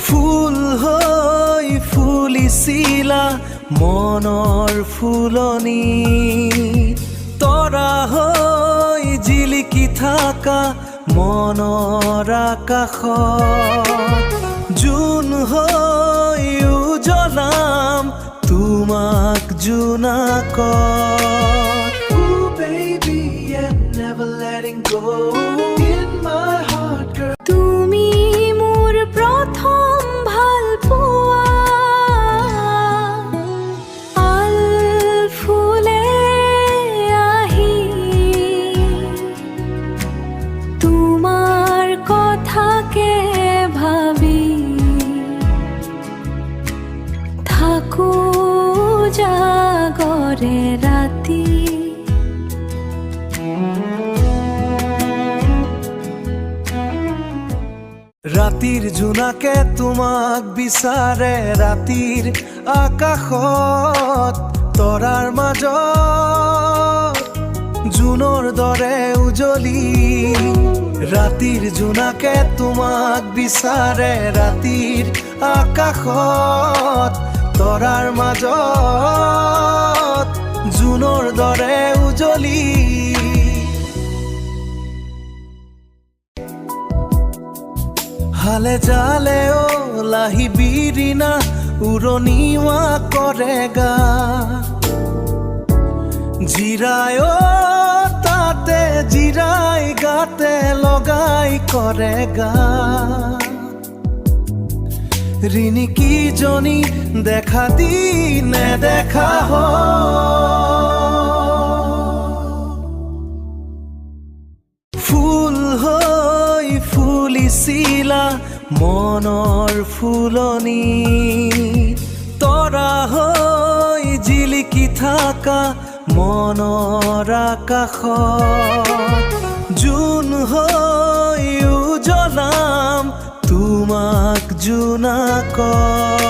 ফুল হৈ ফুলিছিলা মনৰ ফুলনি, তৰা হৈ জিলিকি থাকা মনৰ আকাশত, জোন হৈ উজলাম তোমাক জোনাকত। Ooh, baby, I'm never letting go in my heart, girl. তুমি মোৰ প্ৰথম ভাল পোৱা, আল ফুলে আহি তোমাৰ কথাকে ভাবি থাকো জাগৰে ৰাতি। ৰাতিৰ জোনাকে তোমাক বিচাৰে ৰাতিৰ আকাশত, তৰাৰ মাজত জোনৰ দৰে উজলি। ৰাতিৰ জোনাকে তোমাক বিচাৰে ৰাতিৰ আকাশত, তৰাৰ মাজত জোনৰ দৰে উজলি। হালে জালে লাহি বিৰিনা উৰণিওৱা কৰে গা, জিৰাই তাতে জিৰাই গাতে লগাই কৰে গা। ৰিণিকীজনী দেখা দি নেদেখা ফুল হৈ ফুলিছিলা মনৰ ফুলনি, তৰা হৈ জিলিকি থাকা মনৰ আকাশত, জোন হৈ উজলাম তোমাক জোনাকত।